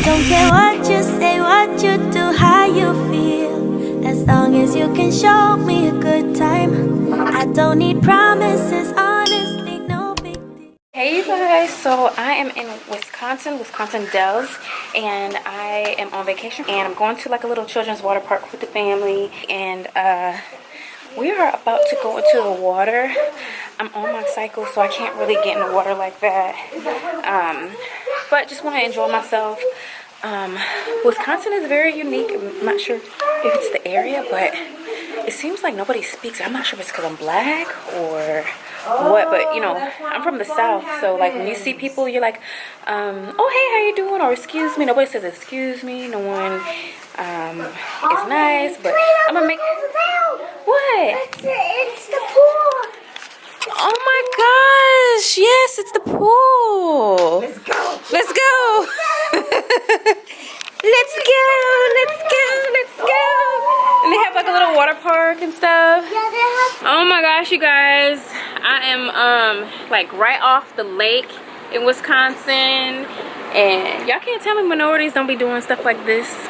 don't care what you say, what you do, how you feel. As long as you can show me a good time. I don't need promises, honestly, no big deal. Hey you guys, so I am in Wisconsin Dells, and I am on vacation, and I'm going to like a little children's water park with the family, and we are about to go into the water. I'm on my cycle, so I can't really get in the water like that, but just want to enjoy myself. Wisconsin is very unique. I'm not sure if it's the area, but it seems like nobody speaks. I'm not sure if it's because I'm black or what, but you know, I'm from the South, so like when you see people, you're like, oh hey, how you doing, or excuse me. Nobody says excuse me. No one is nice, but I'm gonna make what? It's the pool. Oh my gosh, yes, it's the pool. Let's go. Let's go. Let's go. Let's go. Let's go. And they have like a little water park and stuff. Yeah, they have. Oh my gosh, you guys. I am like right off the lake in Wisconsin. And y'all can't tell me minorities don't be doing stuff like this.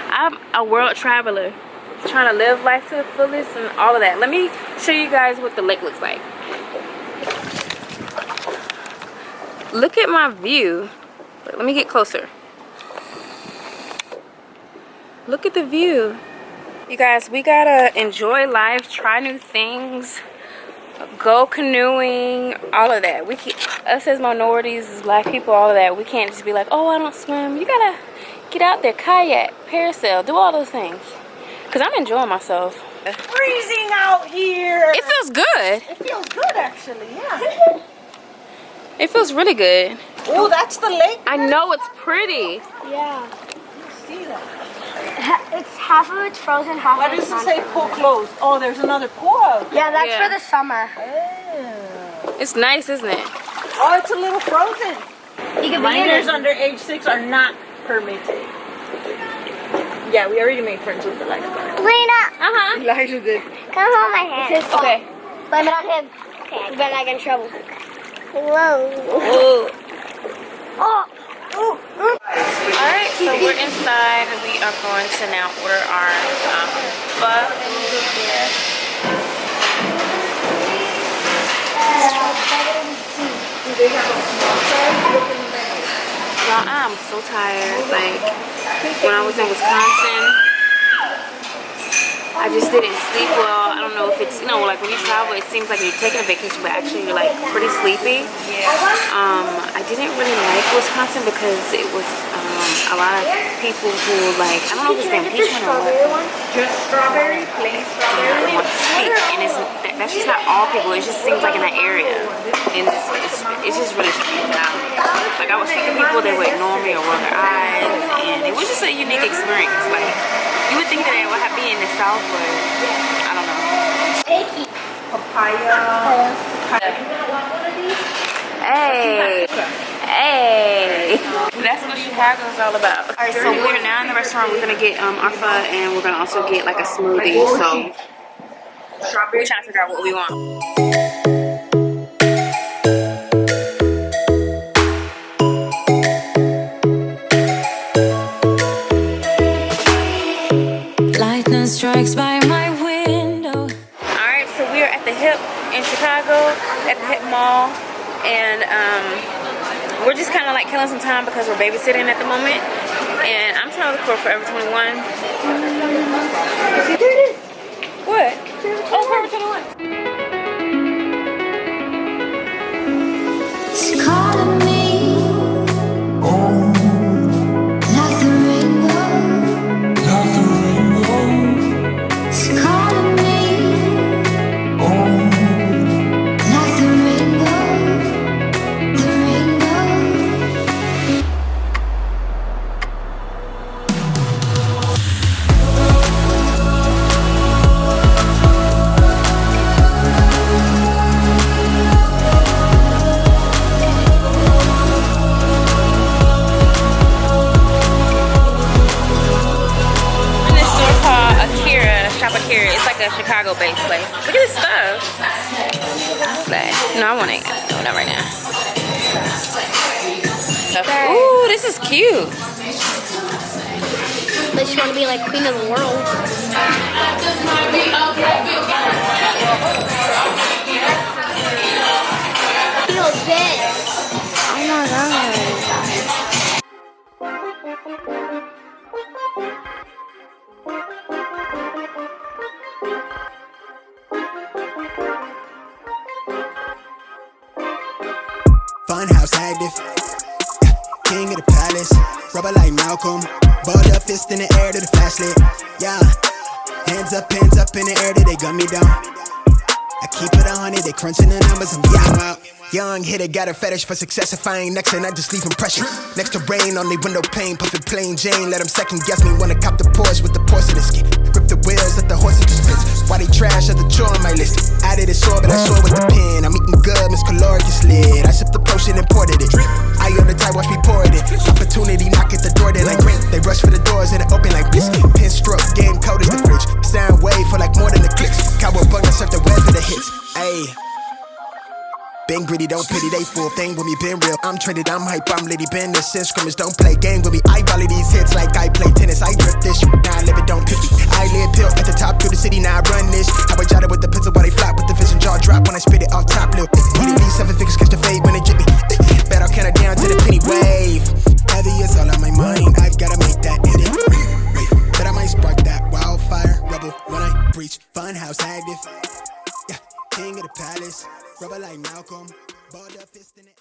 I'm a world traveler, trying to live life to the fullest and all of that. Let me show you guys what the lake looks like. Look at my view. Let me get closer. Look at the view. You guys, we gotta enjoy life, try new things, go canoeing, all of that. We can't, us as minorities, black people, all of that, we can't just be like, oh, I don't swim. You gotta get out there, kayak, parasail, do all those things. Cause I'm enjoying myself. Freezing out here. It feels good. It feels good actually, yeah. It feels really good. Oh, that's the lake. I know, it's pretty. Yeah. See that? It's half of it's frozen, half Why of does it's it not say frozen. pool closed? Oh, there's another pool out. Yeah, that's Yeah. for the summer. Oh. It's nice, isn't it? Oh, it's a little frozen. You can be in Minors it. under age 6 are not permitted. Yeah, we already made friends with the lifeguard. Lena, Uh-huh. Elijah did. come hold my hand. Okay. Blame it on him. Okay. You better not get in trouble. Whoa. Ooh. Oh. Alright, so we're inside and we are going to now order our pho. Y'all, I'm so tired. Like, when I was in Wisconsin, I just didn't sleep well. I don't know if it's, you know, like when you travel, it seems like you're taking a vacation, but actually you're like pretty sleepy. I didn't really like Wisconsin because it was a lot of people who like, I don't know if it's the impeachment or what. Just strawberry, plain strawberry. Want to speak, and it's, that's just not all people. It just seems like in that area, and it's just really strange. Like I would speak to people, they would ignore me or roll their eyes, and it was just a unique experience. Like you would think that it would be in the South, but I don't know. Papaya. Hey, hey, that's what Chicago's all about. All right, so we're now in the restaurant. We're gonna get our pho, and we're gonna also get like a smoothie. So we're trying to figure out what we want. Lightning strikes by my window. Alright, so we are at the Hip in Chicago, at the Hip Mall, and we're just kind of like killing some time because we're babysitting at the moment, and I'm trying to look for Forever 21. What? Oh, Forever 21. She's calling me. Like the rainbow. She's calling me. Like the rainbow. The rainbow. It's like a Chicago-based place. Look at this stuff. No, I want it. No, not right now. Ooh, this is cute. They just want to be like queen of the world. Feel this. Oh my god. Funhouse active, king of the palace, rubber like Malcolm, ball up fist in the air to the flashlight, yeah, hands up in the air till they gun me down. I keep it 100, they crunching the numbers, I'm out. Young hitter, got a fetish for success. If I ain't next, and I just leave impression. Next to rain on the window pane, puffin' plain Jane. Let them second guess me, wanna cop the Porsche with the porcelain skin. Rip the wheels, let the horses just spits. Why they trash at the chore on my list? Added it sore, but I saw with the pen. I'm eating good, Miss Calorius slid. I sipped the potion, imported it. I on the tie, watch me pour it in. Opportunity knock at the door, they like ring. They rush for the doors and it open like this. Pin stroke, game cold as the fridge. Sound wave for like more than the clicks. Cowboy bug, I surf the web for the hits. Ayy. Been gritty, don't pity, they full thing with me, been real. I'm traded, I'm hype, I'm litty, been this since scrimmage, don't play game with me. I volley these hits like I play tennis, I drip this shit, now I live it, don't pit me. I live pill at the top through the city, now I run this. How I jotted with the pencil while they flop with the vision, jaw drop when I spit it off top, lil'. Heated these 7 figures, catch the fade when they drip me. Bet I'll count it down to the penny wave. Heavy is all on my mind, I've gotta make that edit. But I might spark that wildfire, rebel when I breach. Funhouse active, yeah, king of the palace. Rubber like Malcolm, balled up fist in it.